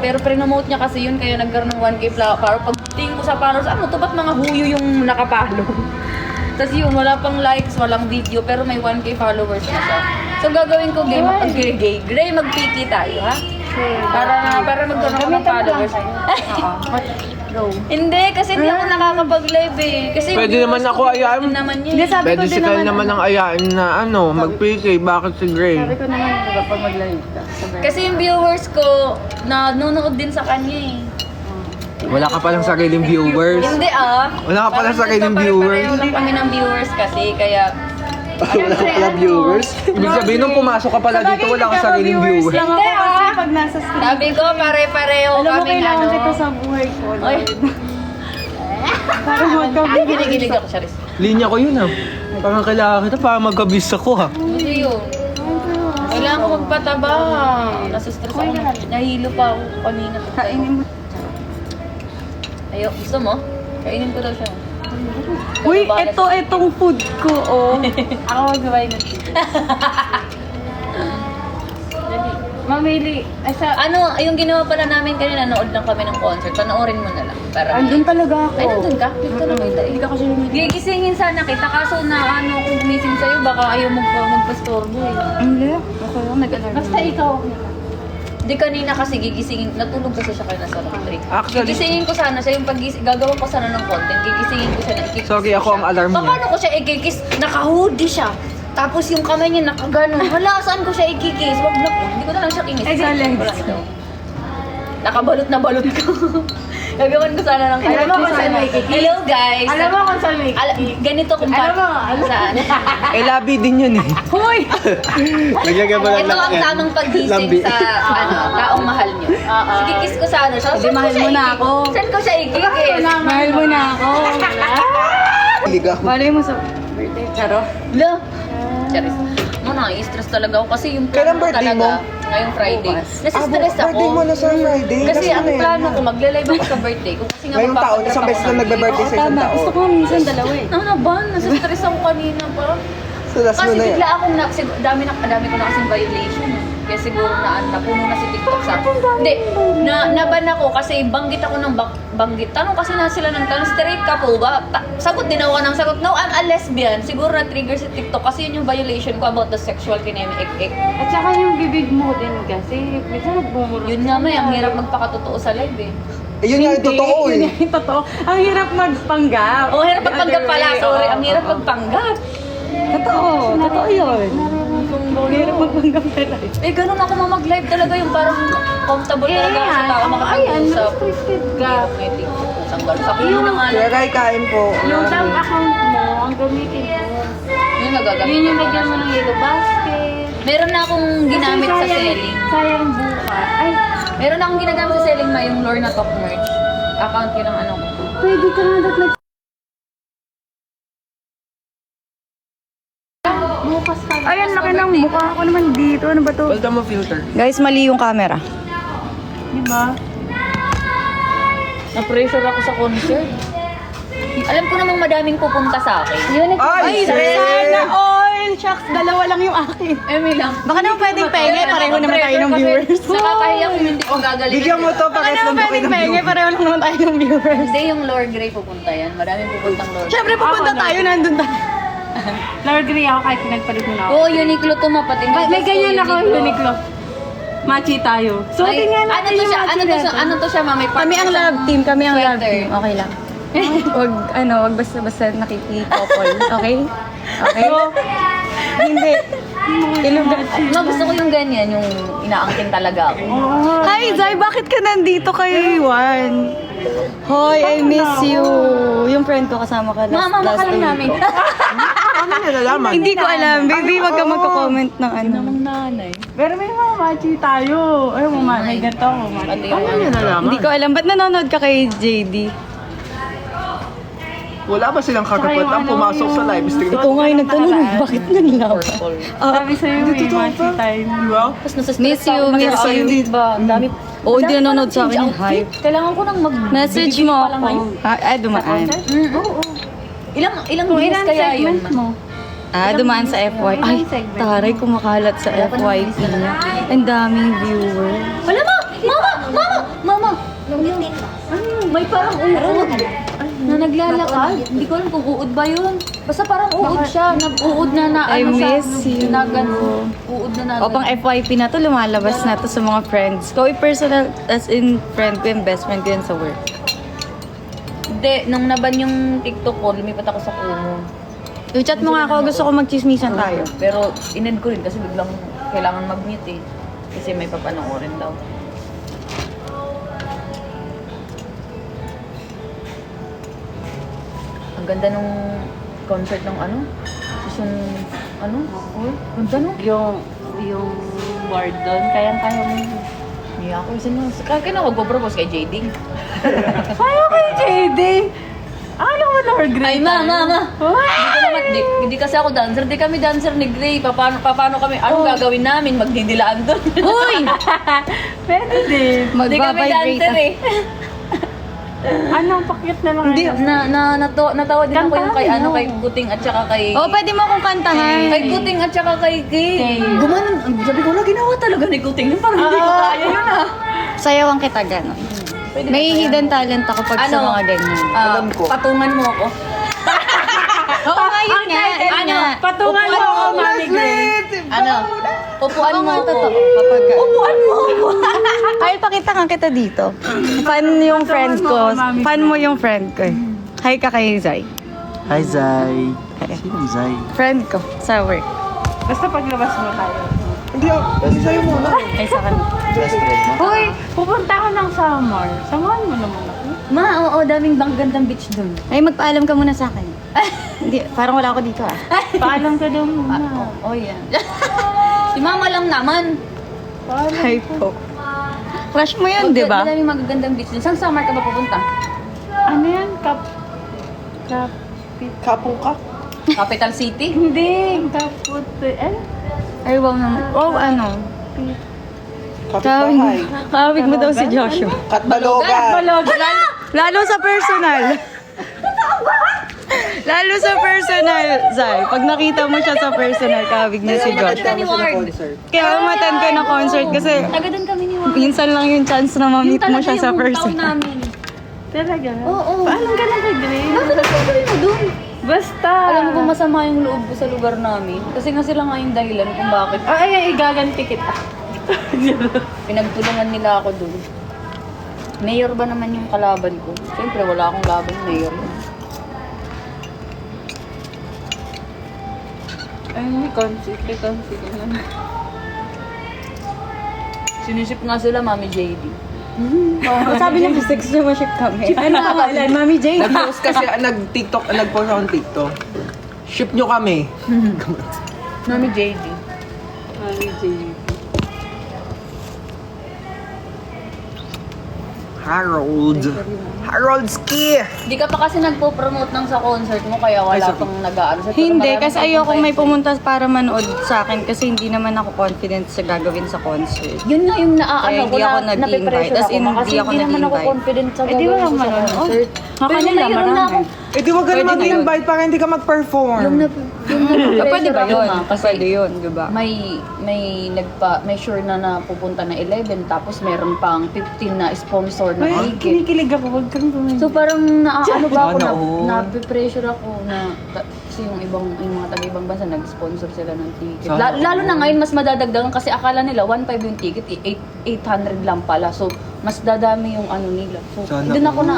Pero pre-promote niya kasi yun, kaya nagkaroon ng 1K follower. Pag tingin ko sa followers, ano to, ba't mga huyo yung nakapalo? Tapos yun, wala pang likes, walang video, pero may 1K followers na siya. So gagawin ko game, Gray, mag-piki tayo, ha? Para magkaroon ng followers. Go. Hindi, kasi hindi ako nakakapag-live eh. Kasi Pwede naman ako ayain. Hindi, Pwede si Kyle naman ang ayain na mag-PK. Bakit si Gray? Sabi ko naman, diba, pag mag-live ka. Kasi yung viewers ko, nanonood din sa kanya eh. Wala ka palang sariling viewers. Hindi Wala ka palang Parang sariling viewers. Pareho lang kami ng viewers kasi, kaya... Wala ka pala viewers? Ibig sabihin nung pumasok ka pala dito, wala kang sariling viewers. Lang ako kasi pag nasa stream. Sabi ko, pare-pareho Alam mo, kami kailangan kita sa buhay ko. Oy. Para magkabig. Ay, ginigilig ako, Charis. Linya ko yun Parang kailangan kita para magkabis ako Hindi yun. Kailangan ko magpataba. Nasustress ako. Nahilo pa ako kanina. Kainin mo. Ayo, gusto mo? Kainin ko daw siya. Uy, itong food ko, oh. Ako magabay na. Mamili. Ay, sa... Ano, yung ginawa pala namin kanina, nanood lang kami ng concert. Panoorin mo na lang. Para Andun talaga ako. Ay, nandun ka? Dito na kita. Hindi ka kasi lumit. Gigisingin sana kita, kaso na kung gumising sa'yo, baka ayaw magpastorbo eh. Hindi. Okay lang, nag-alarm. Basta ikaw. Hindi kanina kasi gigisingin, natulog kasi siya kaya nasa laundry. Actually- Gigisingin ko sana siya, yung gagawin ko sana ng content, gigisingin ko siya na ikikis Sorry, ko ako siya. ang alarm niya. Paano ko siya ikikis? Naka-hoodie siya. Tapos yung kamay niya nakaganon. Hala, saan ko siya ikikis? Wag na po. Hindi ko na lang siya kinis. Excellent. Wala ito. Nakabalot na balot ko. Gagawin ko sana ng Alam mo kung saan may ikikis? Hello guys. Alam mo kung saan may Ganito kung Alam mo, saan. Eh, labi din yun Hoy! Naglagay mo lang Ito ang tamang pagising sa taong mahal niyo. Ikikis ko sana siya. Hindi, mahal mo na ako. Saan ko siya ikikis? Mahal mo na ako. Ligaw. Malay mo sa birthday. Charo? Lo. Charis. Na-stress talaga ako kasi yung Kailan birthday talaga, mo? ngayong Friday. Nasistress ako. Birthday mo na sa Friday. Kasi ang ano yan? plano ko, magle-live ako sa birthday ko. Kasi nga Ngayong taon, magpapatrap isang ako beses ng lang nagbe-birthday sa isang Tama. taon. Gusto ko minsan dalawa eh. Ano ba? Nasistress ako kanina pa. So, last mo Kasi na yan. bigla akong dami ko na kasing violation. Kaya siguro napuno na si TikTok sa akin. Hindi, naban ako kasi banggit ako ng banggit. Tanong kasi na sila ng tanong, straight couple ba? Sagot din ako ng sagot, no, I'm a lesbian. Siguro na-trigger si TikTok kasi yun yung violation ko about the sexual kinemi-ek-ek. At saka yung bibig mo din kasi minsan nagbumuro. Yun nga may, ang hirap magpakatotoo sa live eh. Eh, yun nga yung totoo Yun eh. yung totoo. Ang hirap magpanggap. Oh, hirap magpanggap pala, sorry. Ang hirap Oo. magpanggap. Totoo. Totoo yun. Ang hirap magpanggap talaga. Eh, ganun ako mag-live talaga yung parang comfortable talaga ako sa tao ayan, makapag-usap. restricted ka. Hirap may TikTok. Sanggal. Sa kulo na nga Kaya lang. kahit kain po. Yung bank account mo, ang gamitin mo. Yun nagagamit. Yun yung lagyan mo ng yellow basket. Meron na akong ginamit sa Kasi selling. sayang bukas. Ay, Meron na akong ginagamit sa selling yung Lorna Talk merch. Account yun ng ano ko. pwede ka nga dapat bukas ka. Ay, ang laki ng mukha ko naman dito. Ano ba to? Balda mo filter. Guys, mali yung camera. Diba? Na-pressure ako sa concert. Alam ko namang madaming pupunta sa akin. Ay, Sana all! Shucks, dalawa lang yung akin. Emi lang. Baka naman pwedeng penge, pareho naman tayo ng viewers. Nakakahiya kung hindi ko gagalingan. Bigyan mo to Baka para naman sa kayo pwedeng ng penge, view. pareho lang naman tayo ng viewers. Hindi yung Lord Grey pupunta yan. Madaming pupuntang Lord Grey. Siyempre pupunta tayo, nandun tayo. Lord Grey ako kahit pinagpalit mo na ako. Oo, Uniqlo to mapating. May ganyan ako, Uniqlo. Machi tayo. So, Ay, tingnan ano natin to yung siya? machi natin. Ano to siya, mami? Kami ang love team, kami ang love Sweater. team. Okay lang. Wag basta-basta nakikipopol. Okay? Okay? Hindi. Ilugan. No, gusto ko yung ganyan, yung inaangkin talaga ako. Hi, Zay! Bakit ka nandito kay Juan? Hoy, I miss you. Yung friend ko kasama ka Mama, last makalang week. namin. Ano nalalaman? Hindi ko alam. Baby, wag ka magko-comment ng ano. Namang nanay. Pero may mga machi tayo. Ay, may ganito ako. Pati yung Ano nalalaman? Hindi ko alam. Ba't nanonood ka kay JD? Wala ba silang kakapatang pumasok sa live stream? Ikaw nga yung nagtanong, bakit naglawan? purple. Sabi sa'yo, may machi tayo. Diba? Tapos nasa Miss you, miss you. Ba, ang dami. Oo, hindi Ang dami nanonood sa change akin yung outfit. hype. Kailangan ko nang Message mo ako. Dumaan. Oo. Ilang views kaya yun? Dumaan sa FY. Ay, taray, kumakalat sa FYP niya. Ang daming viewers. Wala ma! Mama! Mama! May parang uod na naglalakad. Hindi ko alam kung uod ba yun. Basta parang uod siya. Nag-uod na I ano siya. miss you. Uod na O pang FYP na to, lumalabas na to sa mga friends ko. Personal, as in friend ko yung best friend ko yun sa work. Hindi, nung naban yung TikTok ko, lumipat ako sa Kumu. I-chat mo nga ako, gusto ko magchismisan tayo. Pero inend ko rin kasi biglang kailangan mag-mute eh. Kasi may papanoorin daw. Ang ganda nung concert ng ano? Season, ano? Oh, ganda no? Yung word doon, kayang-kaya mo. Niya ako, isa na. Kaya na mag-propose kay JD. Ayaw kay JD! Alam mo na her Ay, grade. ma. Hindi kasi ako dancer. Hindi kami dancer ni Gray. Paano kami, ano gagawin namin? Magdidilaan doon. Uy! Pwede din. Hindi kami dancer eh. Anong pakit na lang? Hindi, natawa din ako yung kay, ano, kay Kuting at saka kay... O, pwede mo akong kantahan. Kay Kuting at saka kay Kay. Gumanon, sabi ko na ginawa talaga ni Kuting. Parang hindi ko kaya yun ah. Sayawan kita gano'n. May hidden talent ako pag sa mga ganyan. Alam ko. Patungan mo ako. Oo nga, yun nga. Ayun nga. Patungan mo ako, Mami Grace. Ano? Upuan Oo mo nga, ako. totoo. Kapag... Upuan mo ako. Ay, pakita nga kita dito. Fan yung friend ko. Fan mo yung friend ko eh. Hi ka kay Zai. Hi, Zai. Sino Zai? Friend ko sa work. Basta paglabas mo tayo. Hindi sa'yo muna. Ay, sa kanila. Best friend mo. Hoy, pupunta ako ng summer. Samahan mo naman ako. Ma, oo, daming gandang beach dun. Ay, magpaalam ka muna sa akin. Hindi, parang wala ako dito ah. Paalam ka daw muna. Oh, yan. Si Mama lang naman. Hi po. Crush mo yun, di ba? Daming magagandang beach dun. Saan summer ka ba pupunta? Ano yan? Kapungka. Capital City? Hindi. Kaput. Ay, wow naman. Wow, ano? Kapitbahay. Kawig mo daw si Joshua. Katbalogan. Lalo sa personal. Lalo sa personal, Zai. Pag nakita mo siya sa personal, kawig niya si Joshua. Ni Ward. Kaya umatan ka ng concert kasi Tagadan kami ni Ward. minsan lang yung chance na ma-meet mo siya sa yung taon personal. namin. Talaga? Oo. Paalam ka na kay Grace. Bakit ang gagawin mo dun? Basta. Alam mo kung masama yung loob ko sa lugar namin. Kasi nga sila nga yung dahilan kung bakit Ay, igaganti kita. pinagtulungan nila ako dun. Mayor ba naman yung kalaban ko? Siyempre, wala akong laban, mayor yun. Ay, may concert ka na. Sinisip nga sila, Mami JD. Sabi niya, sex niya ma-ship kami. Ano pangalan? Mami J. Nag-post kasi, nag-post ako ng TikTok. Ship nyo kami. Mami JD. Mami JD. Haroldski! Di ka pa kasi nagpo-promote ng sa concert mo, kaya wala pang nag-aano sa Hindi, kasi ayoko may pumunta para manood sa akin kasi hindi naman ako confident sa gagawin sa concert. Yun nga yung Kaya naaano hindi ako nag-i-invite. As in, kasi hindi ako hindi naman ako nag-i-invite. confident sa Eh, di gagawin walang ko sa manonood. concert. Pero Kanila, mayroon na marami. akong Eh di wag ka Pwede na na mag-invite para hindi ka mag-perform. yung Pwede ba yun? Kasi Pwede yun, di ba? may sure na napupunta na 11 tapos meron pang 15 na sponsor na Ay, ticket. kinikilig ako. Huwag kang bumili. So parang naaano ba ako Sana all. na-pressure ako na kasi yung mga taga-ibang bansa nag-sponsor sila ng ticket. Sana Lalo na ngayon mas madadagdagan kasi akala nila 1.5 yung ticket, 800 lang pala. So mas dadami yung ano nila. So Sana doon ako na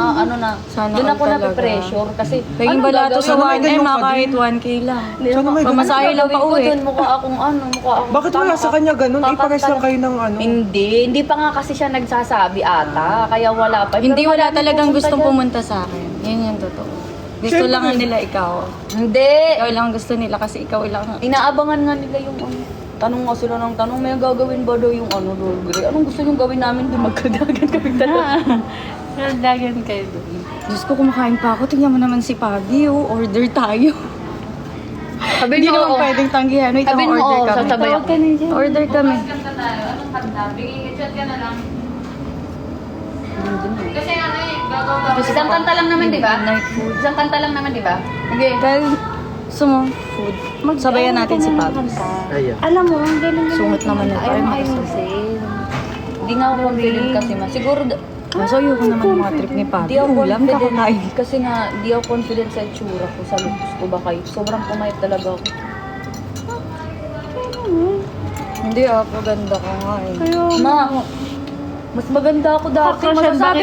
Sana doon all ako talaga. na-pressure kasi Kaya yung balato sa Sana may 1M, ganun ka kahit din. 1K lang. Sana may ganun. Pamasahe lang pa uwi. Doon mukha akong mukha akong Bakit wala sa kanya ganun? Eh, pares lang kayo ng ano. Hindi pa nga kasi siya nagsasabi ata, kaya wala pa. Hindi, Pero wala maraming talagang pupunta gustong dyan. pumunta sa akin. Yan yung totoo. Gusto lang nila ikaw. Hindi! Ikaw lang gusto nila kasi ikaw lang. Inaabangan nga nila yung ano. Tanong nga sila ng tanong, may gagawin ba daw yung ano, Gray? Anong gusto niyong gawin namin doon? Magkadagan kami dalawa. Dagan kayo doon. Diyos ko, kumakain pa ako. Tingnan mo naman si Paggy, oh. Order tayo. Sabihin Hindi mo, naman oo. pwedeng tanggihan. Wait, Sabihin mo, order oo, kami. sasabay ako. Order kami. Kanta tayo. Anong kanta? Chat ka na lang. Kasi ano isang kanta lang naman, di ba? Isang kanta lang naman, di ba? Okay. Dahil, gusto mo, food. Sabayan natin si Pabs. Ayan. Alam mo, ang galing Sungit naman ito. Ayaw Ay, ayusin. Di nga ako confident kasi ma. Siguro, Kaso ayoko naman ng mga trip ni Papi. di ako Ulam, confident. kakakain. Kasi nga, di ako confident sa itsura ko, sa looks ko ba kayo. Sobrang pumayat talaga ako. Hindi maganda ko nga eh. Ma, mas maganda ako dati. Masasabi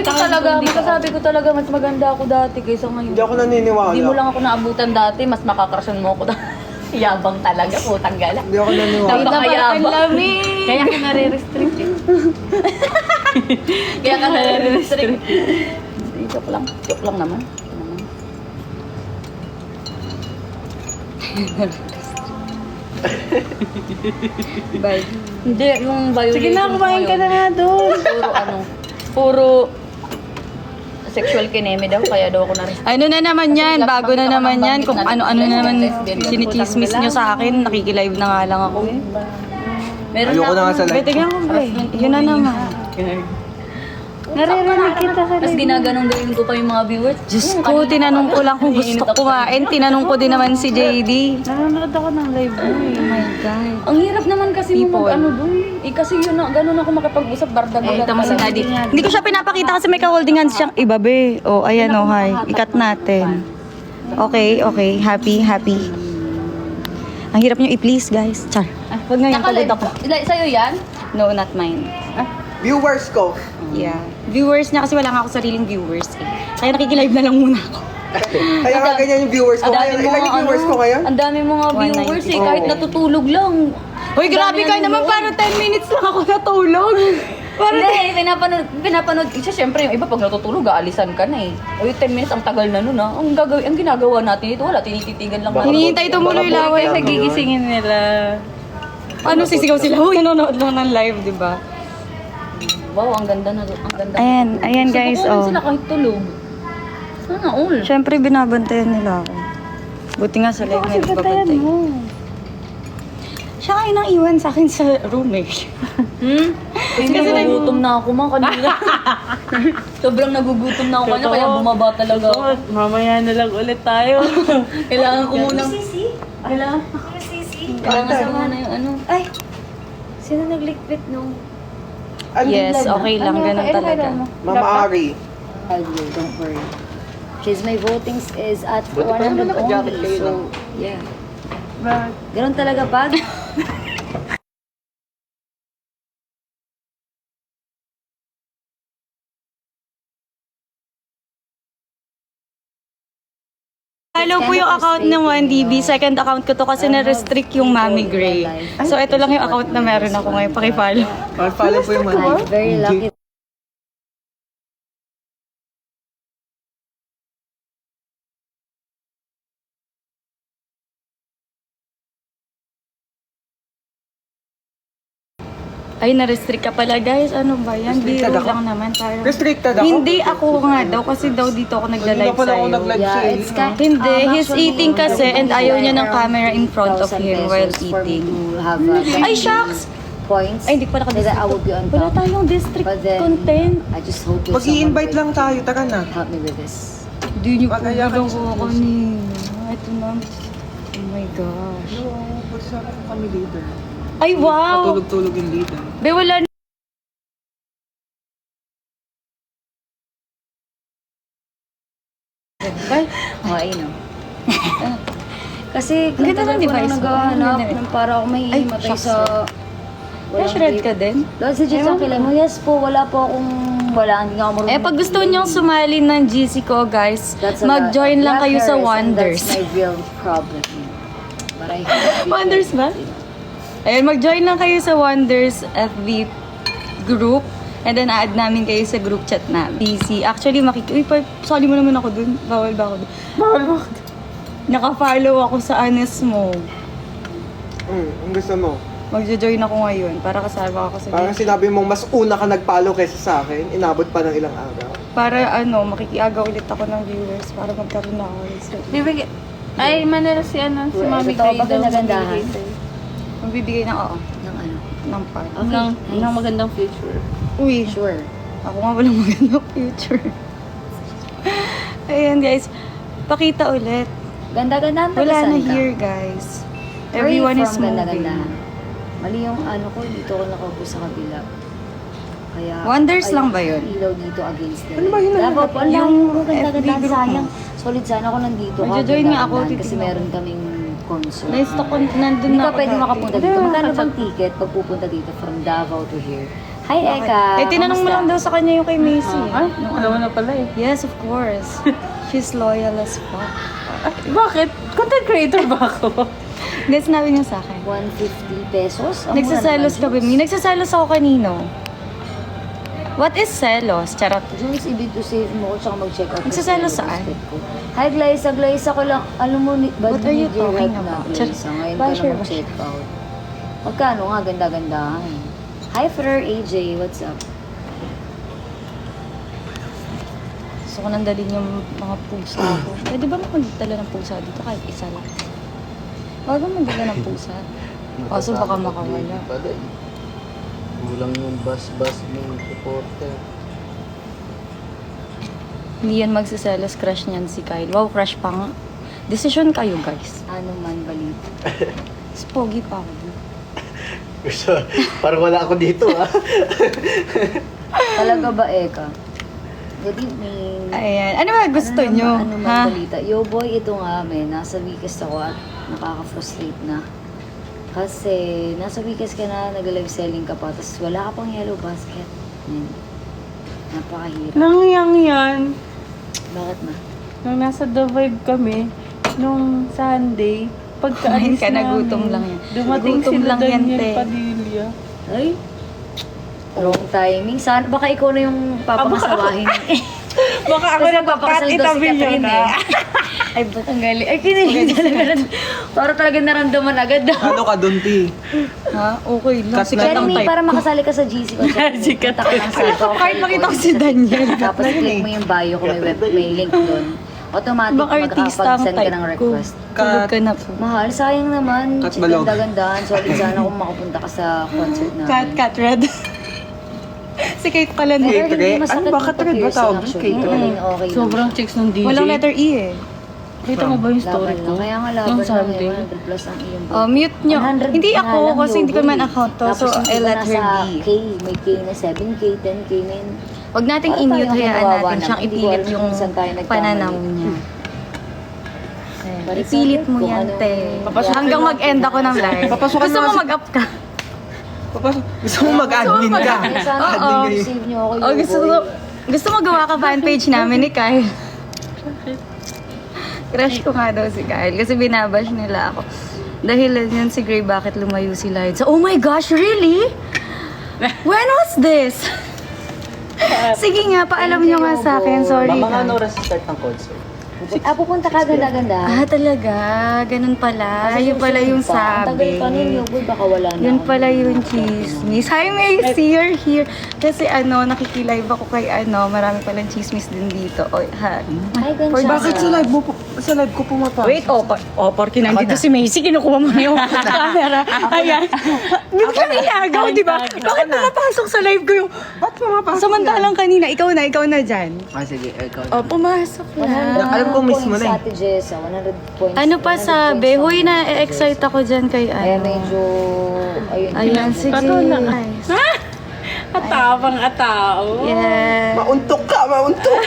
ko talaga, mas maganda ako dati kaysa ngayon. Hindi ako naniniwala. Hindi mo lang ako naabutan dati, mas makakrasyon mo ako dati. Yabang talaga, putang gala. Hindi ako naniniwala. Napakayabang. Kaya ka nare-restrict eh. Kaya ka nare-restrict. Joke lang naman. Bye. Hindi, yung violation. Sige na, kumain ka na nga doon. Puro sexual kineme daw, kaya daw ako na-restrict. Ano na naman yan, bago na naman yan. Kung ano-ano na naman sinichismis nyo sa akin, nakikilive na nga lang ako. Meron Ayoko na nga sa live. Tingnan ko ba yun na naman. Naririnig kita sa Tapos ginaganong gawin ko pa yung mga viewers. Diyos ko, tinanong ko lang kung gusto ko kumain. Tinanong ko din naman si JD. Nanonood ako ng live mo eh. Oh my God. Ang hirap naman kasi mo People. mag-ano doon. Kasi yun na, ganun ako makapag-usap, bardag Eh, ito mo si Daddy. Hindi ko siya pinapakita kasi may ka-holding hands siyang ibabe. Oh, ayan oh, hi. Ikat natin. Okay. Happy. Ang hirap niyo i-please, guys. Char. Huwag ngayon, pagod ako. Sa'yo yan? No, not mine. Viewers ko. Yeah. Viewers niya kasi wala nga ako sariling viewers eh. Kaya nakikilive na lang muna ako. Kaya nga ganyan yung viewers ko. Kaya ilan yung viewers ko ngayon? Ang dami mga viewers eh, kahit natutulog lang. Hoy, grabe ka naman. Parang 10 minutes lang ako natulog. Hindi, pinapanood. Isa syempre yung iba pag natutulog, aalisan ka na eh. O yung 10 minutes, ang tagal na nun ah. Ang ginagawa natin ito, wala, tinititigan lang natin. Hinihintay tumuloy laway. Kasi gigisingin nila. Ano, sisigaw sila? Uy, nanonood lang ng live, di ba? Wow, ang ganda na. Ang ganda. Ayan guys, Subukan oh. sila kahit tulog. Sana all. Siyempre, binabantayan nila ako. Buti nga sa live na nagbabantay. Siya kayo nang iwan sa akin sa room eh. Kasi nagugutom na ako mga kanina. Sobrang nagugutom na ako kanina, kaya bumaba talaga ako. Mamaya na lang ulit tayo. Kailangan ko munang... Kailangan. Kailangan sama na yung ano. Ay! Sino naglikpit nung... Yes, okay lang. Ganun talaga. Mama Ari. I'll do, don't worry. Because my votings is at Buti pa 100 naman naka-jacket only, kayo, so, no? yeah. Ganun talaga pag. Follow po yung account ng 1DB. Second account ko to kasi na-restrict yung Mami Gray. So, ito lang yung account na meron ako ngayon. Pakifollow. Follow po yung mga. I'm very lucky. Ay, na-restrict ka pala, guys. Ano ba yan? Restricted Biro ako? lang naman. Parang... Restricted ako? Hindi ako nga daw kasi daw dito ako Hindi nagla-live pa lang ako sa'yo. nag-live Yeah, sa'yo. it's kind Hindi, he's actually, eating kasi and ayaw niya ng around camera in front of 1,000 him while pesos for me eating. to have Ay, shucks! points. Ay, hindi pa so that I will be on Wala top. tayong district But then, content. I just hope that Mag-i-invite someone lang tayo, tara na. will help me with this. Hindi niyo po Mag-aya ka bilang sa ko puso. Ito na. Oh my gosh. No, pwede sa akin kami leader. Ay, wow! Matulog-tulog yung leader. Be, wala Oh, ayun o. Kasi Ang ganda tagal ng ko device nang mo. naghahanap Ang ganda. ng para ako may Ay, matay shucks, sa... Flash red ka din? Lord, si Jesus, ang kilay mo. Yes po, wala po akong... Wala, hindi nga ako marunong. Eh, pag gusto niyong sumali ng GC ko, guys, That's a lot. mag-join lang Yeah, kayo sa Paris, and Wonders. That's my real problem. But I Wonders ba? Ayun, mag-join lang kayo sa Wonders FB group. And then, add namin kayo sa group chat na busy. Actually, Uy, sali mo naman ako dun. Bawal ba ako dun? Bawal ba ako dun? Naka-follow ako sa Anes mo. Ang gusto mo. Magjo-join ako ngayon para kasama ako sa Parang sinabi mong mas una ka nag-follow kaysa sa akin, inabot pa ng ilang araw. Para makikiagaw ulit ako ng viewers para magkaroon na ako. So, Bibigyan. Ay, Manila si ano, si Mami Totoo Gray ba daw. kinagandahan? magbibigay ng Ng ano? ng part. Okay, Ng magandang future. Uy, Sure. ako nga walang magandang future. Ayan guys, pakita ulit. Ganda-gandahan Wala na tagasan ka. here guys. Pray Everyone is from moving. ganda-gandahan. Mali yung ano ko, dito ko nakaupo sa kabila. Kaya, Wonders ayun, lang ba yun? Ilaw dito against them. Ano ba yun? Davao po, ang Yung layo mo, ganda-ganda. FB group Sayang. Solid sana ako nandito. Magjo-join nga ako, Kasi titignan meron ko. kaming concert. Na-stock ko, nandun Hindi na ka ako pwede dati. makapunta dito. Magkano bang ticket pag pupunta dito from Davao to here? Hi, Eka! Eh, tinanong mo Kamusta? lang daw sa kanya yung kay Macy. Ay, alam mo na pala eh. Yes, of course. She's loyal as fuck. Bakit? Content creator ba ako? Hindi, sinabi niya sa akin. 150 pesos? Ang mura Nagsaselos ka naman, ba? Jules. May nagsaselos ako kanino. What is selos? Charot. Jules, ibig to save mo ko tsaka mag-check out. Nagsaselos kasi saan? respect ko. Hi, Glyza. Glyza ko lang. Alam mo, What are you need your talking help na, about? Glyza. Ngayon ka Basher, lang mag-check out. Magkano nga? Ganda-gandahan. Hi, Fer AJ. What's up? Gusto ko nang dalhin yung mga pusa ko. Pwede ba magdala ng pusa dito kahit isa lang? Huwag mo magdala ng pusa. Kaso baka makawala. Kulang yung bus-bus ng supporter. Hindi yan magsiselos, crush niyan si Kyle. Wow, crush pa nga. Decision kayo, guys. Ano man balita? Mas pogi pa ako. Gusto, parang wala ako dito ah. Talaga ba, Eka? Good evening. Ayan. Ano ba gusto Ano nyo? naman- Ano Ha? man balita? Yo boy, ito nga nasa weekest ako at nakaka-frustrate na. Kasi nasa weekest ka na, nag-live selling ka pa, tapos wala ka pang yellow basket. Napakahirap. Nangyang yan. Bakit ma? Nung nasa The Vibe kami, nung Sunday, pagkaalis Kumain ka na, namin, gutom lang yan. Dumating Gutom sila lang yan, Daniel te. Padilla. Ay? Wrong timing. Sana, baka ikaw na yung papamasawahin. Baka ako Kasi na papakasal daw si itabi niyo Catherine na. eh. Ay, ang galing. Ay, kinilig talaga. Para talaga naramdaman agad daw. Ano ka dun, T? Ha? Okay lang. Kasi Sikat Pero ang may type para ko. makasali ka sa GC ko. Sikat Punta ka lang sa Kahit makita ko si Daniel. Tapos click mo yung bio ko, may link doon. Automatic Baka artista ang makakapag-send ka type ng ko. request. Tulog ka na po. Mahal, sayang naman. Kat balog. Ganda-gandahan. Solid sana kung makapunta ka sa concert namin. Cat red. Si Kate pala Pero na. Kate hindi Red? masakit Ano ba, Cat Red ba magpa-piercing tawag? actually. Kate Red. Okay, okay lang. Sobrang chicks ng DJ. Walang letter E eh. Kita mo ba yung story Laban ko? lang. Kaya nga laban Nung lang. Sunday. 100 plus ang iyong Oh, mute nyo. 100 Hindi na ako lang kasi hindi ko yung man goal. account to. So, Tapos yung I iba let her nasa be. K, may K na 7K, 10K na yun. Huwag nating Parang i-mute, tayo ang hayaan kawawa natin na. siyang Hindi ko ipilit alam yung kung saan tayo nagkamali. pananaw niya. Ayan, Balik ipilit sa mo akin yan, kung te. anong- Hanggang mag-end ako ng live. Papasukan Gusto mo mo kasi- mag-up ka? Papasok. Gusto mo mag-admin ka? Kaya sana Oo. receive niyo ako Oh, yung gusto mo gawa ka fanpage namin ni Kyle. Crush ko nga daw si Kyle kasi binabash nila ako. Dahil yun si Gray, bakit lumayo si Light? So, oh my gosh, really? When was this? Sige nga, paalam nyo nga sa akin. Sorry Mga na. oras start ng concert? pupunta ka ganda-ganda. Ah, talaga? Ganun pala. Yun pala yung Ang tagal sabi. pa nun, yung boy, baka wala na Yun ako. pala yung chismis. Hi, Macy, you're here. Kasi nakikilive ako kay marami palang chismis din dito. O, ha. Ay, ganun For siya. Bakit sa live ko pumapasok? Wait, porque nandito si Macy, kinukuha mo na yung camera. Ayan. Yung kami nagaw, di ba? Bakit pumapasok sa live ko yung... Ba't pumapasok Samantalang kanina, ikaw na dyan. Ah, sige. Ikaw. O, pumasok 100 na. Alam ko mismo points na eh. sa Ate Jessa, 100 points. Ano pa 100 sabi? points Huy, sa na-excite ako dyan kay Kaya medyo, ayun. Ayan, sige. Guys. Atao. Yeah. Mauntok ka, mauntok!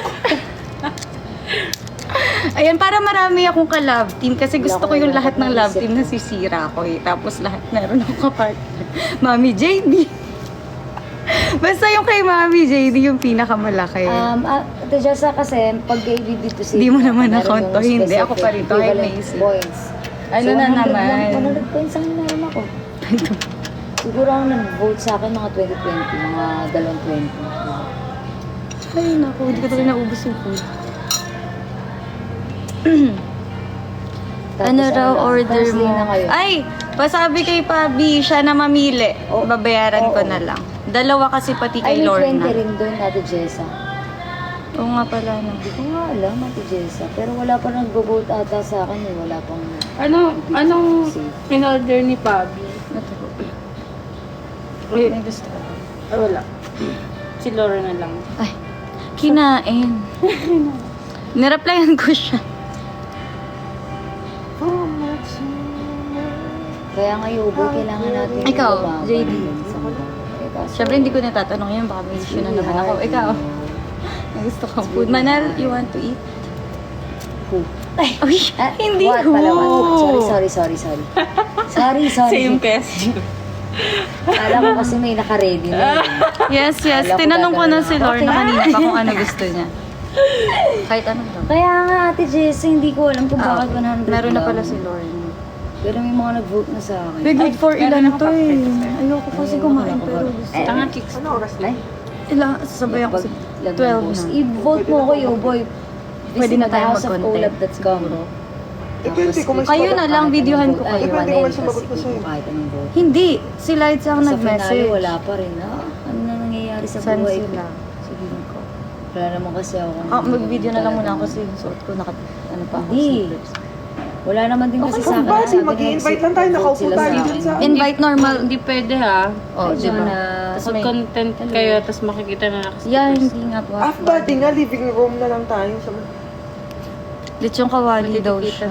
Ayan, para marami akong ka-love team kasi gusto ko yung Wala lahat ko ng love naisip. team na sisira ko eh. Tapos lahat meron akong kapartner. Mami JD. Basta yung kay Mami JD yung pinakamalaki. Ate Jessa kasi, pag i-dito si... Di mo naman meron na-count yung to. Hindi, specific ako pa rin to. Hi, equivalent Macy. Points. Ano na 100 naman? lang, 100 points ang meron ako. Siguro ang nag-vote sa akin mga 2020, mga 220. Ay, naku. Hindi ko talaga naubos yung food. Tapos Ano raw lang, order Thursday mo? na ngayon. Ay, pasabi kay Pabi, siya na mamili. Oh, Babayaran ko oo. na lang. Dalawa kasi pati Ay, kay may Lorna. 20 rin doon, Ate Jessa. Oo nga pala. No. Hindi ko nga alam, Ate Jessa. Pero wala pa nag-vote ata sa akin eh. Wala pang... Anong in-order ni Pabi? Ito. Eh, May gusto ko. ah, wala. Si Laura na lang. Ay, kinain. Nireplyan ko siya. Kaya nga, Yubo, kailangan natin... Ikaw, bumaba JD. din sa mga- Siyempre, hindi ko natatanong yan. Baka may issue na naman ako. Ikaw, may gusto kang food. Manal, you want to eat? Who? Ay, uy, hindi What who. pala, what? Sorry. Sorry. Same question. Kala ko kasi may naka-ready na yun. Yes. Alam ko Tinanong ko na gagawin si ako. Lorna Okay. kanina pa kung ano gusto niya. Kahit ano lang. Kaya nga, Ate Jess, hindi ko alam kung bakit 100 Meron na lang. pala si Lorna. Pero may mga nag-vote na sa akin. Big good for ilan to eh. Ayoko kasi kumain pero gusto. Tanga chicks. Ano oras na? Ay, Ilang, sabay ako sa 12 na. I-vote mo ko, yo boy. Pwede na tayo House of mag-content. Collab.com. Depende kung may Kayo na lang, videohan ko Ay, kayo. Depende Juanel, kung may sumagot kasi na sa'yo. kahit anong vote. Hindi, si Lights ang Sa finale, nag-message. wala pa rin, ha? Ano na nangyayari sa Saan buhay sila? ko? Sabihin ko. Wala naman kasi ako. Mag-video na lang muna ako kasi yung suot ko ano pa ako. Hindi. slippers. Wala naman din kasi Okay, sa akin. basi, Sabi mag-i-invite nila, lang tayo, nag-vote nakaupo sila tayo sa dun akin. sa... Invite normal. Hindi pwede ha. Oh, Ay, di ba? Jonah. Tas may- Mag-content kayo, tapos makikita na nakastickers. Yeah, hindi nga po. Half-body nga, living room na lang tayo. Sa... Lechong kawali daw Magkikita siya.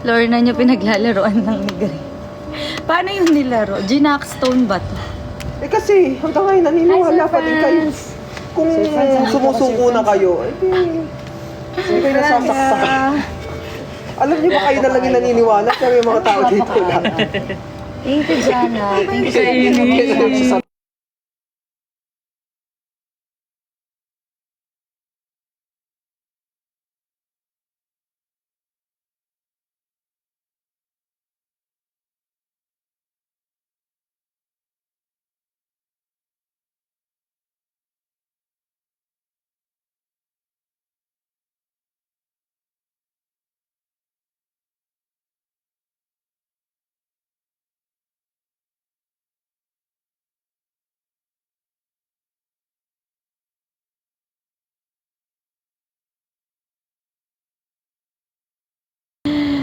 Lorna niyo pinaglalaroan ng ni Gray. Paano yung nilaro? Ginax Stone ba to? Eh kasi, hanggang ngayon naniniwala pa din kayo. Kung sumusuko na kayo, eh di kayo nasasaksak. Alam niyo ba kayo na lang yung naniniwala pero yung mga tao dito lang. Thank you, Jana. Thank you sa inyo.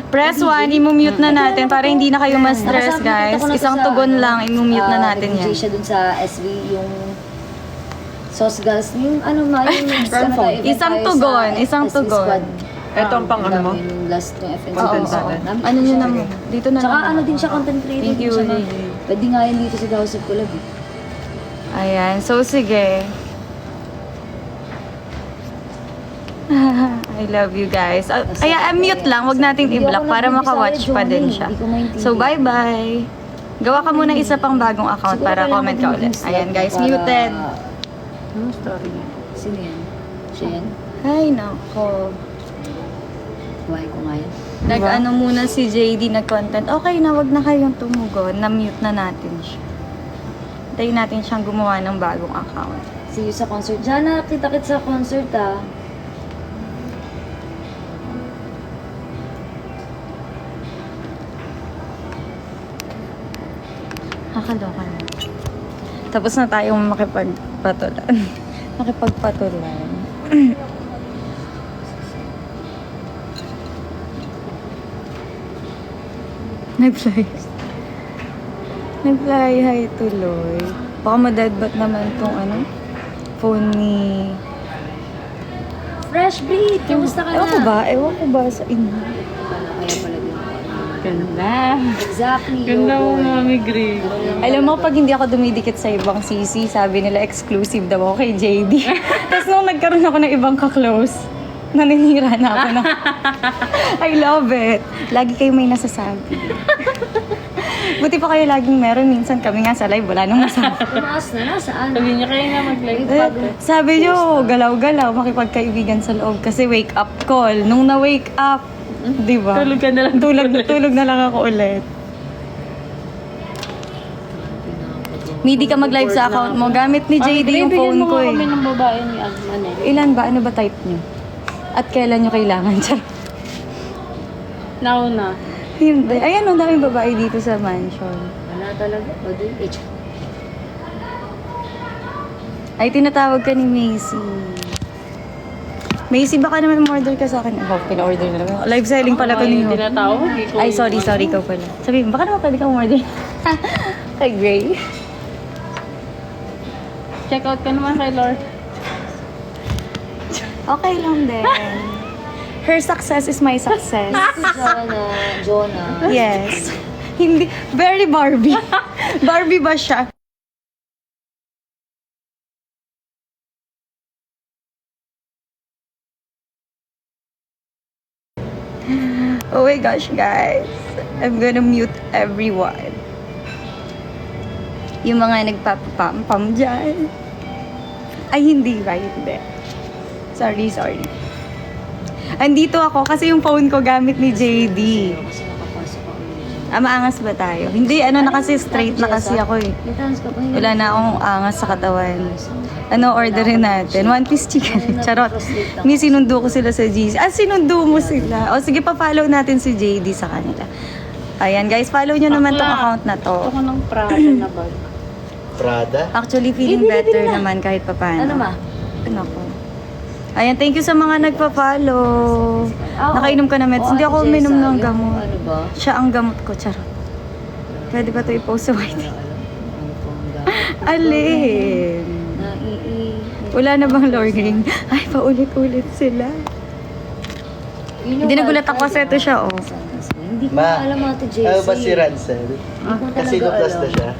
Press 1, i-mute na natin para hindi na kayo ma-stress, guys. Isang tugon lang, i-mute na natin yan. siya dun sa SV, yung sauce gas, yung ano ma, yung ano tayo, event Isang tayo tugon, sa isang SV tugon. squad. Ito ang pang ano mo? Yung last ng FNC. Content natin. Ano nyo naman? Dito na Tsaka lang. ano din siya, content creator. Thank you, din siya, Gigi. Pwede nga yun dito sa House of Collab. Ayan, so sige. I love you guys. Kaya mute lang, wag nating Hindi i-block ako para nag-video maka-watch sa pa din Johnny. siya. Hindi ko maintindihan. So bye-bye. Gawa ka muna isa pang bagong account Siguro para kailangan comment ko ka din ulit. yung slot Ayan guys, para- muted. Ano story niya? Sino yan? Siya yan? Ay nako. Buhay ko nga yan. Nag-ano muna si JD nag-content. Okay na, wag na kayong tumugon. Na-mute na natin siya. Hintayin natin siyang gumawa ng bagong account. See you sa concert. Jana, kita-kit sa concert ah. Nakakaloka na. Tapos na tayong makipagpatulan. Makipagpatulan. Nag-fly. Nag-fly high tuloy. Baka ma-deadbat naman tong ano, phone ni... Fresh Breed! Kamusta ka na? Ewan ko ba sa inyo? Kaya pala din. Ganda. Exactly. Ganda yo, mo, boy. Mami Gray. Alam mo, pag hindi ako dumidikit sa ibang CC, sabi nila exclusive daw ako kay JD. Tapos nung nagkaroon ako ng ibang ka-close, naninira na ako na. I love it. Lagi kayo may nasasabi. Buti pa kayo laging meron. Minsan kami nga sa live, wala nang masabi. Tumaas na, nasaan? Sabi niya kayo nga mag-live. Sabi nyo, galaw-galaw, makipagkaibigan sa loob kasi wake up call. Nung na-wake up, di ba? Tulog ka na lang. Tulog na lang ako ulit. Hindi ka mag-live sa account mo. Gamit ni JD yung phone ko eh. Kami ng babae ni Agman eh. Ilan ba? Ano ba type nyo? At kailan nyo kailangan? Char. Nauna. Hindi. Ayan, ang daming babae dito sa mansion. Wala talaga. O di, Ay, tinatawag ka ni Macy. Macy, baka naman umorder ka sa akin. Oh, pina-order na lang. Live selling pala to Ay, niyo. tinatawag. Ay, sorry, ikaw pala. Sabi mo, baka naman pwede ka umorder. Kay Gray. Check out ka naman kay Lord. Okay lang din. Her success is my success. Jonah. Yes. Hindi, very Barbie. Barbie ba siya? Oh my gosh, guys. I'm gonna mute everyone. Yung mga nagpapapam dyan. Ay, hindi ba? Hindi. Sorry. Andito ako kasi yung phone ko gamit ni JD. Kasi nakapasok ako. Maangas ba tayo? Hindi, na kasi straight na kasi ako eh. May trans ka pa. Wala na akong angas sa katawan. Ano orderin natin? One piece chicken. Charot. May sinundo ko sila sa GC. Sinundo mo sila. O sige, pa-follow natin si JD sa kanila. Ayan guys, follow nyo naman tong account na to. Ito ko ng Prada na bag. Prada? Actually, feeling better naman kahit papaano. Ano ma? Nako. Ayan, thank you sa mga nagpa-follow. Nakainom ka na meds. Hindi ako uminom ng gamot. Ano ba? Siya ang gamot ko, charot. Pwede ba ito i-post sa white? Ano po ang gamit? Alin? Wala na bang lording? Ay, paulit-ulit sila. Hindi nagulat ako kasi ito siya, oh. Hindi ko Ma, alam ito, JC. ano ba si Rancel? Hindi ko Kasi talaga plus na alam. siya.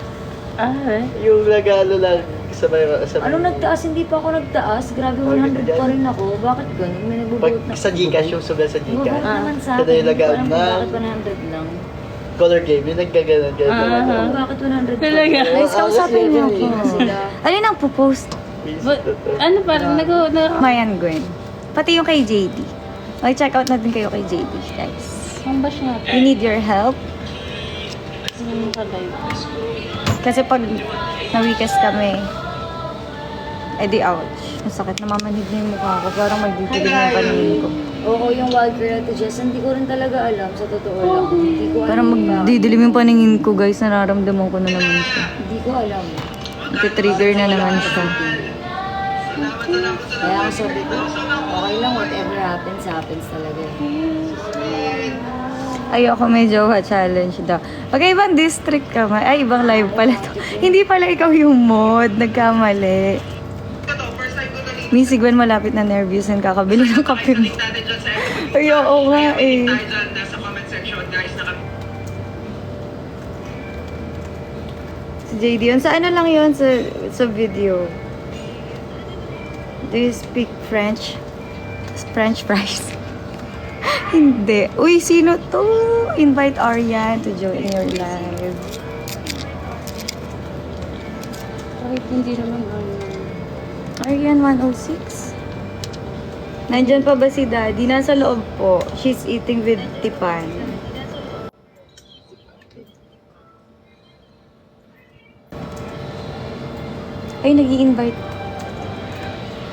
Ah, Yung nag-ano lang sa may... Anong nagtaas? Hindi pa ako nagtaas. Grabe, 100 pa rin ako. Bakit ganun? May Pag nagbubuot na. sa Gcash, yung sobrang sa Bakit Gcash. naman sa Kada akin? yung Hindi ko alam lagaan kung na bakit 100 lang. color game, yung naggaganon. Bakit 100 pa? Talaga? Guys, kausapin niyo ako. Sila. Alin ang pupost? ano parang Mayan Gwen. Pati yung kay JD. Mag-check out natin kayo kay JD, guys. Ang ba siya? We need your help. Yung ka-live. Kasi pag nawikas kami, edi ouch. Ang sakit, namamanhid na yung mukha ko. Parang magdidilim yung paningin ko. Oo, yung wild girl to Jess, hindi ko rin talaga alam. Sa totoo lang. Hindi ko alam. Parang magdidilim yung paningin ko, guys. Nararamdaman ko na naman siya. Hindi ko alam. Iti-trigger na naman siya. Kaya ako sabi ko, okay lang, whatever happens, happens talaga. Ayoko may jowa challenge daw. Pag ibang district ka man, ay ibang live pala to. Hindi pala ikaw yung mod, nagkamali. Missy Gwen, malapit na nervous and kakabili ng kape mo. Ayoko nga eh. Si JD yun, sa ano lang yun sa video. Do you speak French? French fries? Hindi. Uy, sino to? Invite Arian to join your live. Kahit hindi naman ano. Arian 106? Nandyan pa ba si Daddy? Nasa loob po. She's eating with Tipan. Ay, nag-i-invite.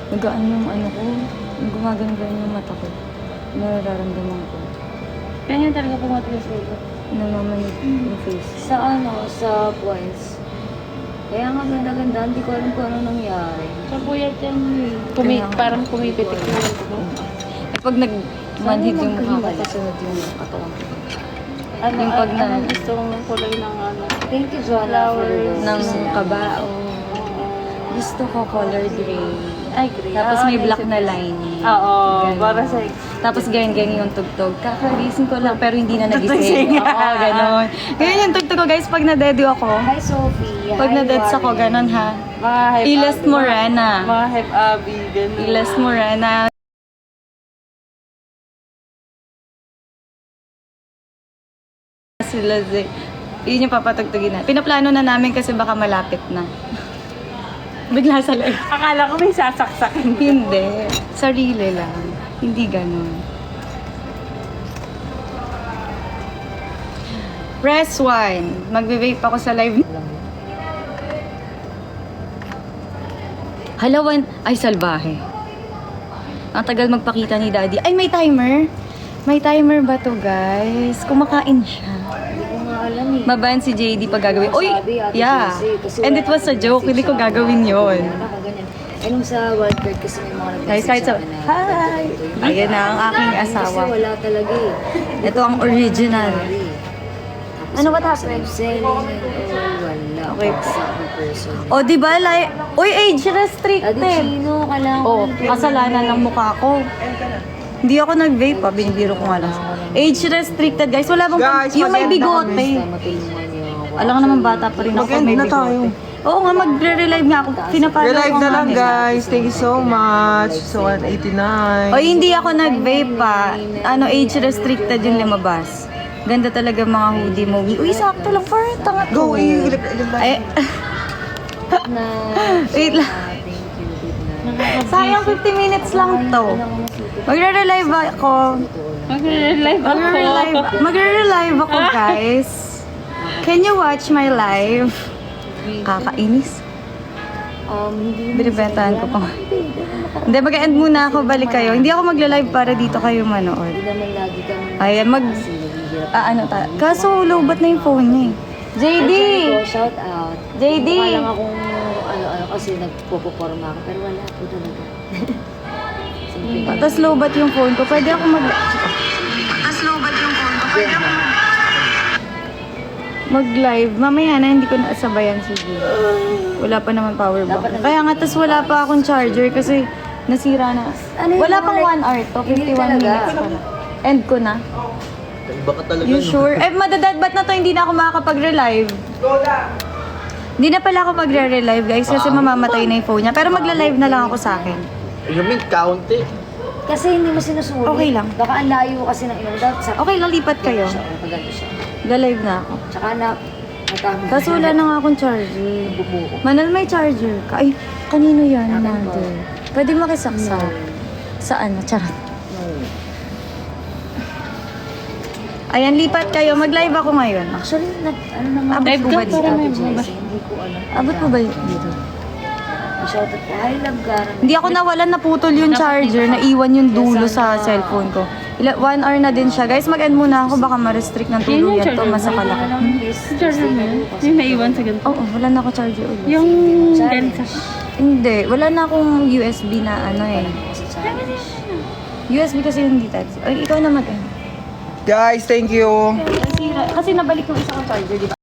Nagaan yung ano ko. Gumagano-gano yung mata ko. Nararamdaman ko. Kaya talaga pumatigas ko. Namamanit yung face. Sa ano, sa points. Kaya nga ganda-ganda, hindi ko alam kung ano nangyari. Sa puyat yan. Parang kumipitik na lang ko. Eh, pag nag-manhid yung mukha ko, kasunod yung katawan ko. Ano, Yung pag na- anong gusto mong kulay ng ano? Thank you, Joanna, for Flowers. the Ng rose. kabao. Gusto ko color gray. Ay, gray. Tapos may black na line. lining. Oo, Ganun. para sa Tapos ganyan yung tugtog. Kakagising ko lang pero hindi na nagising. Oo, ganon. Ganyan yung tugtog ko guys pag nadedo ako. Hi, Sophie. Pag Hi, nadeds ako, Warren. ganon ha. mga hype Ilest Abby. Morena. Mga hype Abby, ganun. Ilas Morena. Sila yun yung papatugtugin na. Pinaplano na namin kasi baka malapit na. Bigla sa live. Akala ko may sasaksakin. Hindi. Sarili lang. Hindi ganun. Press 1. Magbe-vape ako sa live. Halawan. Ay, salbahe. Ang tagal magpakita ni Daddy. Ay, may timer. May timer ba to, guys? Kumakain siya. Hindi ko nga alam eh. Maban si JD pag gagawin. Uy! Sabi, Ate Yeah. Josie, kasi And wala it was a akong joke. Hindi ko message sa gagawin akin. yon. Wala ka ganyan. Eh, nung sa wildcard kasi may mga Guys, kahit sa... akin na, Hi! Ayan na ang aking asawa. Kasi wala talaga eh. Ito ang original. Ano, what happened? Selling and wala. Okay. Sa person. O, di ba? Uy, age restricted. Adi Chino, kailangan ko O, ng 20 kasalanan ng mukha ko. Hindi ako nag-vape pa. Binibiro ko nga lang. Kailangan ko ng Age restricted, guys. Wala bang Guys, yung may mag-end na bigote. Basta matulungan niyo ako. Alam ko naman bata pa rin ako, Mag-end may na bigote. tayo. Oo nga, magre-relive nga ako. Pinapalo Relive ko na nga lang nila. guys. Thank you so much. So 189. O hindi ako nag-vape pa. Age restricted yung lumabas. Ganda talaga mga hoodie mo. Uy, sakto lang. Parang tanga to. Go, Ay, Na, wait lang. thank you, good night. Sayang 50 minutes lang to. Magre-relive ako. Magre-live ako. Magre-relive ako, guys. Can you watch my live? Kakainis. Hindi Binibentahan ko pa. Hindi, mag-end muna ako. Balik kayo. Hindi ako magla-live para dito kayo manood. Hindi naman lagi kami Ayan, kasi naghihirap. Kaso, lowbat na yung phone niya eh. JD! Shout out. JD! Mukha lang akong ano kasi nagpo-performa ako pero wala po talaga. Simple. Tapos lowbat yung phone ko. Pwede ako Tapos lowbat yung phone ko. Pwede ako mag-live. Mamaya na, hindi ko nasabayan sige. Wala pa naman power bank. Kaya nga, tas wala pa akong charger kasi nasira na. Ano yun, Wala mga pang like- 1 hour to. Hindi 51 talaga. minutes pa na. End ko na. Iba ka talaga. You no? sure? Madadadbat na to, hindi na ako makakapag-relive. Hindi na pala ako magre-relive guys kasi mamamatay na yung phone niya. Pero magla-live na lang ako sa akin. You mean county? Kasi hindi mo sinusulit. Okay lang. Baka ang layo kasi ng ilang dapat sa Okay lang, lipat kayo. siya, pagano siya. Ga-live na ako. Tsaka na natama. Kaso wala na nga akong charger. Bumuko. Manal, may charger ka. Ay, kanino yan, Akin mother? Pwede makisaksa. Sa ano, charot. Ayan, lipat kayo. Mag-live ako ngayon. Actually, ano naman. Abot ko ba dito? Hindi ko alam. Abot mo ba dito? Shout out po. Hi, love Gara. Hindi ako nawalan, naputol yung charger, naiwan yung dulo sa cellphone ko. 1 hour na din siya. Guys, mag-end muna ako. Baka ma-restrict ng tuluyan to. Masakalak. Charger mo yun? Yung naiwan sa ganito. Oo, wala na ako charger ulit. Yung gansa. Hindi, wala na akong USB na ano eh. USB kasi hindi type. Ay, ikaw naman eh. Guys, thank you. Kasi nabalik yung isa kong charger, di ba?